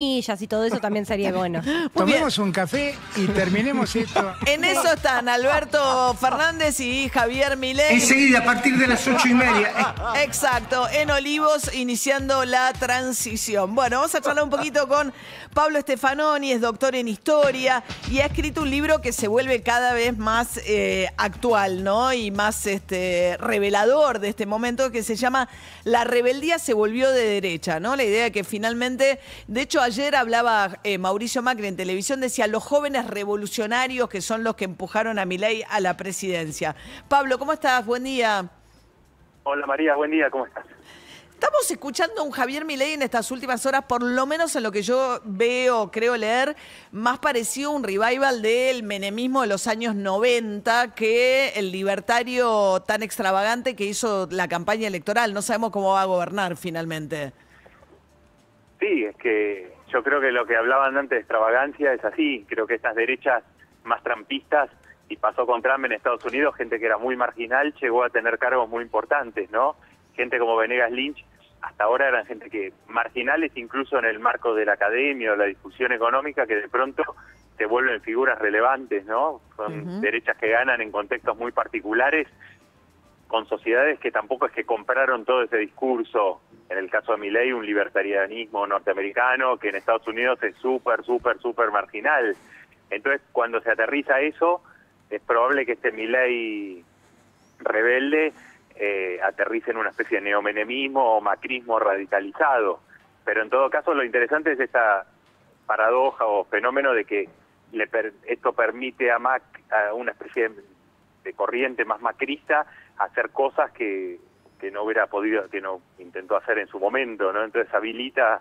Y todo eso también sería bueno. Tomemos un café y terminemos esto. En eso están Alberto Fernández y Javier Milei. Enseguida, a partir de las 8:30. Exacto, en Olivos, iniciando la transición. Bueno, vamos a charlar un poquito con Pablo Stefanoni, es doctor en historia y ha escrito un libro que se vuelve cada vez más actual, ¿no? Y más revelador de este momento, que se llama La rebeldía se volvió de derecha, ¿no? La idea de que finalmente, de hecho, ayer hablaba Mauricio Macri en televisión, decía los jóvenes revolucionarios que son los que empujaron a Milei a la presidencia. Pablo, ¿cómo estás? Buen día. Hola María, buen día, ¿cómo estás? Estamos escuchando a un Javier Milei en estas últimas horas, por lo menos en lo que yo veo, creo leer, más parecido a un revival del menemismo de los años 90 que el libertario tan extravagante que hizo la campaña electoral. No sabemos cómo va a gobernar finalmente. Sí, es que yo creo que lo que hablaban antes de extravagancia es así. Creo que estas derechas más trampistas, y pasó con Trump en Estados Unidos, gente que era muy marginal llegó a tener cargos muy importantes, ¿no? Gente como Venegas Lynch, hasta ahora eran gente que marginales incluso en el marco de la academia o la discusión económica, que de pronto se vuelven figuras relevantes, ¿no? Son derechas que ganan en contextos muy particulares, con sociedades que tampoco es que compraron todo ese discurso. En el caso de Milei, un libertarianismo norteamericano que en Estados Unidos es súper marginal. Entonces, cuando se aterriza eso, es probable que este Milei rebelde aterrice en una especie de neomenemismo o macrismo radicalizado. Pero en todo caso, lo interesante es esta paradoja o fenómeno de que esto permite a una especie de corriente más macrista hacer cosas que no hubiera podido, que no intentó hacer en su momento, ¿no? Entonces habilita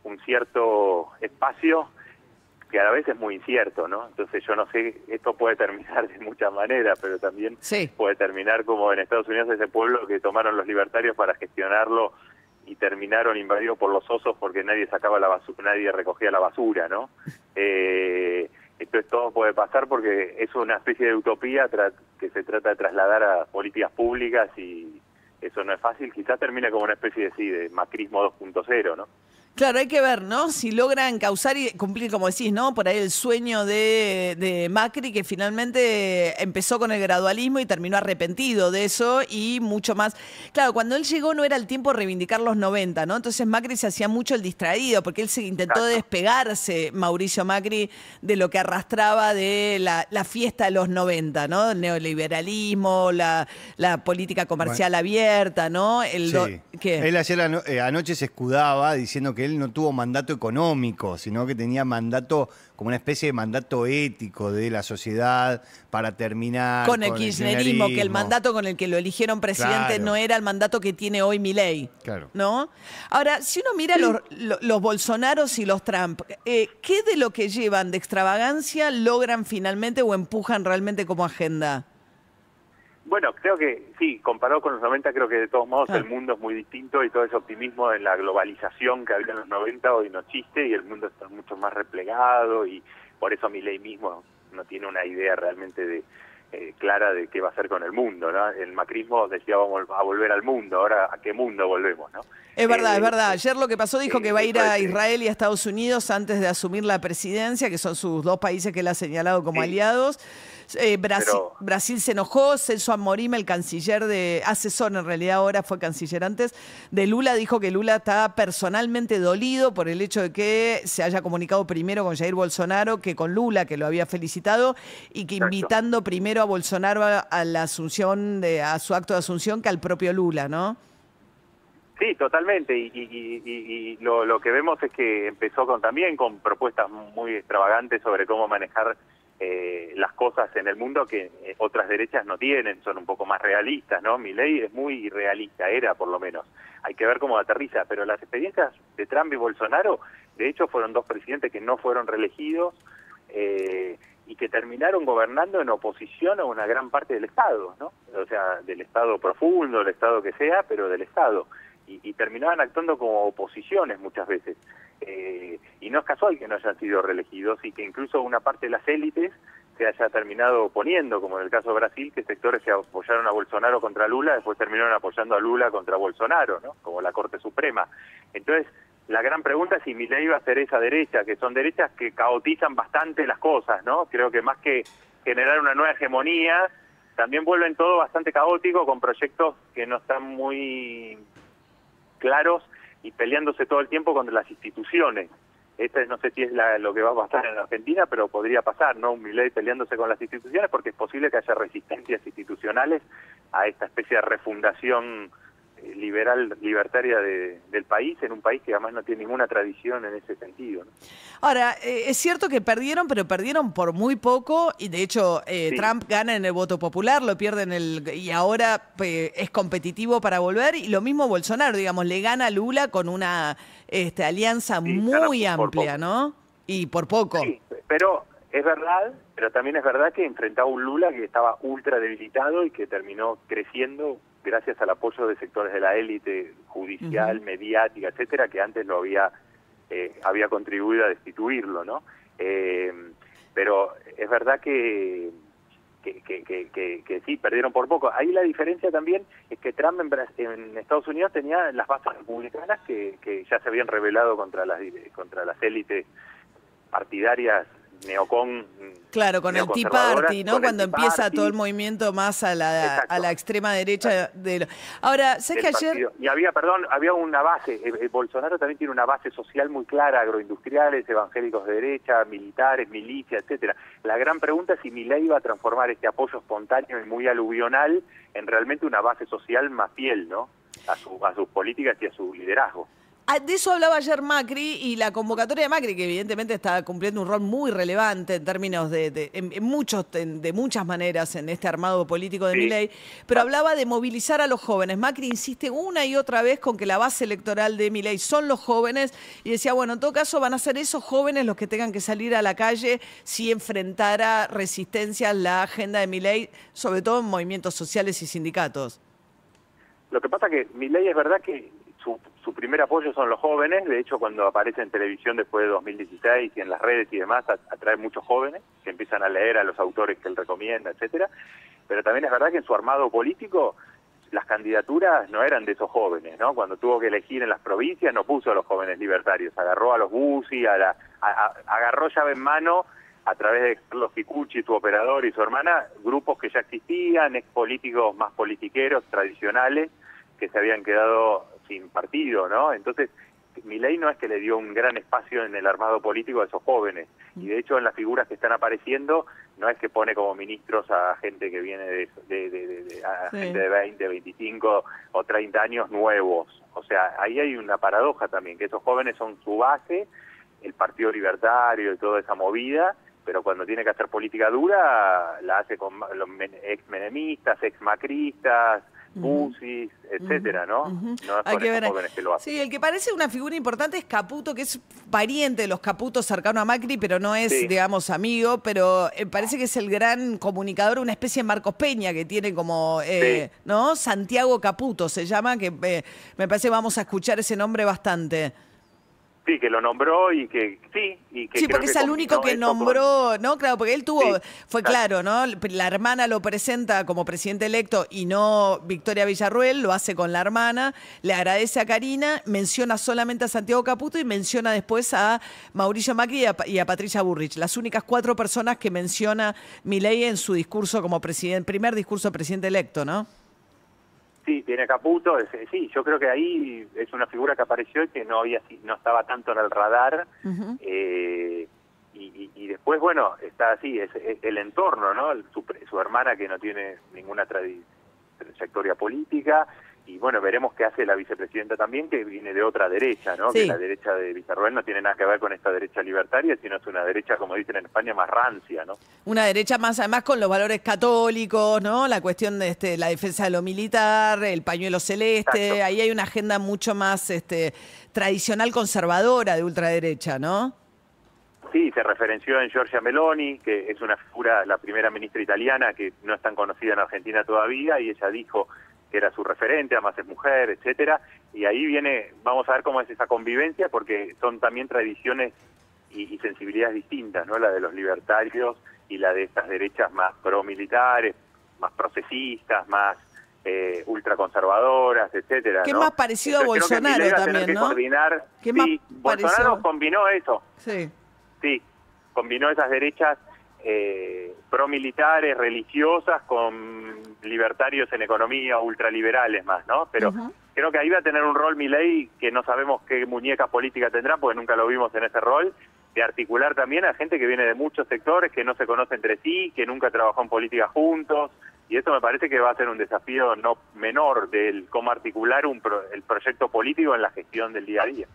un cierto espacio que a la vez es muy incierto, ¿no? Entonces yo no sé, esto puede terminar de muchas maneras, pero también puede terminar como en Estados Unidos, ese pueblo que tomaron los libertarios para gestionarlo y terminaron invadidos por los osos porque nadie sacaba la basura, nadie recogía la basura, ¿no? Entonces todo puede pasar porque es una especie de utopía que se trata de trasladar a políticas públicas y eso no es fácil. Quizás termine como una especie de macrismo 2.0, ¿no? Claro, hay que ver, ¿no? Si logran causar y cumplir, como decís, ¿no? Por ahí el sueño de Macri, que finalmente empezó con el gradualismo y terminó arrepentido de eso y mucho más. Claro, cuando él llegó no era el tiempo de reivindicar los 90, ¿no? Entonces Macri se hacía mucho el distraído, porque él se intentó despegarse, Mauricio Macri, de lo que arrastraba de la fiesta de los 90, ¿no? El neoliberalismo, la política comercial abierta, ¿no? ¿Qué? Él ayer anoche se escudaba diciendo que él no tuvo mandato económico, sino que tenía mandato, como una especie de mandato ético de la sociedad para terminar con el kirchnerismo, que el mandato con el que lo eligieron presidente no era el mandato que tiene hoy Milei, ¿no? Ahora, si uno mira los Bolsonaros y los Trump, ¿qué de lo que llevan de extravagancia logran finalmente o empujan realmente como agenda? Bueno, creo que sí, comparado con los 90, creo que de todos modos el mundo es muy distinto y todo ese optimismo en la globalización que había en los 90 hoy no existe y el mundo está mucho más replegado y por eso Milei mismo no tiene una idea realmente clara de qué va a hacer con el mundo, ¿no? El macrismo decía vamos a volver al mundo, ahora ¿a qué mundo volvemos, no? Es verdad, es verdad. Ayer lo que pasó dijo que va a ir a Israel y a Estados Unidos antes de asumir la presidencia, que son sus dos países que él ha señalado como aliados. Brasil se enojó, Celso Amorim, el canciller asesor en realidad ahora, fue canciller antes, de Lula, dijo que Lula está personalmente dolido por el hecho de que se haya comunicado primero con Jair Bolsonaro que con Lula, que lo había felicitado, y que invitando primero a Bolsonaro a la asunción, a su acto de asunción, que al propio Lula, ¿no? Sí, totalmente, y lo que vemos es que empezó también con propuestas muy extravagantes sobre cómo manejar las cosas en el mundo que otras derechas no tienen, son un poco más realistas, ¿no? Milei es muy realista, era por lo menos. Hay que ver cómo aterriza, pero las experiencias de Trump y Bolsonaro, de hecho, fueron dos presidentes que no fueron reelegidos y que terminaron gobernando en oposición a una gran parte del Estado, ¿no? O sea, del Estado profundo, del Estado que sea, pero del Estado. Y terminaban actuando como oposiciones muchas veces. Y no es casual que no hayan sido reelegidos y que incluso una parte de las élites se haya terminado oponiendo, como en el caso de Brasil, que sectores que apoyaron a Bolsonaro contra Lula, después terminaron apoyando a Lula contra Bolsonaro, ¿no? Como la Corte Suprema. Entonces, la gran pregunta es si Milei va a ser esa derecha, que son derechas que caotizan bastante las cosas, ¿no? Creo que más que generar una nueva hegemonía, también vuelven todo bastante caótico con proyectos que no están muy claros y peleándose todo el tiempo contra las instituciones. No sé si es lo que va a pasar en Argentina, pero podría pasar, ¿no? Un Milei peleándose con las instituciones, porque es posible que haya resistencias institucionales a esta especie de refundación libertaria del país, en un país que además no tiene ninguna tradición en ese sentido, ¿no? Ahora, es cierto que perdieron, pero perdieron por muy poco, y de hecho Sí. Trump gana en el voto popular, lo pierde y ahora es competitivo para volver, y lo mismo Bolsonaro, digamos, le gana a Lula con una alianza Sí, muy gana por amplia, poco. ¿no? Y por poco. Sí, pero es verdad, pero también es verdad que enfrentaba a un Lula que estaba ultra debilitado y que terminó creciendo gracias al apoyo de sectores de la élite judicial, mediática, etcétera, que antes lo había contribuido a destituirlo, ¿no? Pero es verdad que sí, perdieron por poco. Ahí la diferencia también es que Trump en Estados Unidos tenía las bases republicanas que ya se habían rebelado contra las élites partidarias neocon. Claro, con el Tea neoconservadoras, Party, ¿no? con el Cuando Tea empieza Party. todo el movimiento más a la Exacto. extrema derecha. Ahora, sé que del ayer... partido. Y había una base, Bolsonaro también tiene una base social muy clara, agroindustriales, evangélicos de derecha, militares, milicia, etcétera. La gran pregunta es si Milei va a transformar este apoyo espontáneo y muy aluvional en realmente una base social más fiel, ¿no? A sus políticas y a su liderazgo. De eso hablaba ayer Macri y la convocatoria de Macri, que evidentemente está cumpliendo un rol muy relevante en términos de muchas maneras en este armado político de Sí. Milei, pero hablaba de movilizar a los jóvenes. Macri insiste una y otra vez con que la base electoral de Milei son los jóvenes y decía, bueno, en todo caso van a ser esos jóvenes los que tengan que salir a la calle si enfrentara resistencias la agenda de Milei, sobre todo en movimientos sociales y sindicatos. Lo que pasa que Milei es verdad que su primer apoyo son los jóvenes. De hecho, cuando aparece en televisión después de 2016 y en las redes y demás, atrae muchos jóvenes que empiezan a leer a los autores que él recomienda, etcétera. Pero también es verdad que en su armado político las candidaturas no eran de esos jóvenes, ¿no? Cuando tuvo que elegir en las provincias no puso a los jóvenes libertarios, agarró a los Bussi, agarró llave en mano a través de Carlos Kikuchi, su operador, y su hermana, grupos que ya existían, ex políticos más politiqueros tradicionales que se habían quedado sin partido, ¿no? Entonces, Milei no es que le dio un gran espacio en el armado político a esos jóvenes, y de hecho en las figuras que están apareciendo no es que pone como ministros a gente que viene gente de 20, 25 o 30 años nuevos. O sea, ahí hay una paradoja también, que esos jóvenes son su base, el Partido Libertario y toda esa movida, pero cuando tiene que hacer política dura la hace con los ex-menemistas, ex-macristas, Bussis, etcétera, ¿no? No es Hay con que esos ver. jóvenes que lo hacen. Sí, el que parece una figura importante es Caputo, que es pariente de los Caputos cercano a Macri, pero no es, Sí. digamos, amigo, pero parece que es el gran comunicador, una especie de Marcos Peña que tiene como, Sí. ¿no? Santiago Caputo se llama, que me parece que vamos a escuchar ese nombre bastante. Sí, que lo nombró y que sí, y que Sí, creo porque que es el único combinó que eso con- nombró, ¿no? Claro, porque él tuvo, Sí, fue claro, ¿no? La hermana lo presenta como presidente electo y no Victoria Villarruel, lo hace con la hermana, le agradece a Karina, menciona solamente a Santiago Caputo y menciona después a Mauricio Macri y a Patricia Bullrich, las únicas 4 personas que menciona Milei en su discurso como primer discurso de presidente electo, ¿no? Sí, tiene Caputo, sí, yo creo que ahí es una figura que apareció y que no estaba tanto en el radar, y después, bueno, está así, es el entorno, ¿no? Su hermana que no tiene ninguna trayectoria política, y bueno, veremos qué hace la vicepresidenta también, que viene de otra derecha, ¿no? Sí. Que la derecha de Villarruel no tiene nada que ver con esta derecha libertaria, sino es una derecha, como dicen en España, más rancia, ¿no? Una derecha más, además, con los valores católicos, ¿no? La cuestión de la defensa de lo militar, el pañuelo celeste, Exacto. ahí hay una agenda mucho más tradicional conservadora de ultraderecha, ¿no? Sí, se referenció en Giorgia Meloni, que es una figura, la primera ministra italiana, que no es tan conocida en Argentina todavía, y ella dijo que era su referente, además es mujer, etcétera, y ahí viene, vamos a ver cómo es esa convivencia, porque son también tradiciones y sensibilidades distintas, ¿no? La de los libertarios y la de estas derechas más pro-militares, más procesistas, más ultraconservadoras, etcétera. Que ¿no? más parecido a Entonces, creo que Bolsonaro Milei va a tener también, que ¿no? coordinar. ¿Qué más Sí, Bolsonaro parecido? combinó eso. Sí. Sí, combinó esas derechas promilitares, religiosas, con libertarios en economía, ultraliberales más, ¿no? Pero creo que ahí va a tener un rol Milei que no sabemos qué muñeca política tendrá, porque nunca lo vimos en ese rol, de articular también a gente que viene de muchos sectores, que no se conoce entre sí, que nunca trabajó en política juntos, y eso me parece que va a ser un desafío no menor del cómo articular el proyecto político en la gestión del día a día.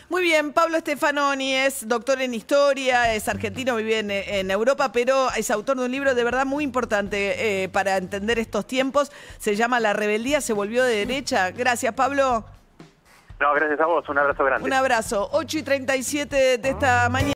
Muy bien, Pablo Stefanoni es doctor en historia, es argentino, vive en Europa, pero es autor de un libro de verdad muy importante para entender estos tiempos. Se llama La rebeldía se volvió de derecha. Gracias, Pablo. No, gracias a vos. Un abrazo grande. Un abrazo. 8:37 de esta mañana.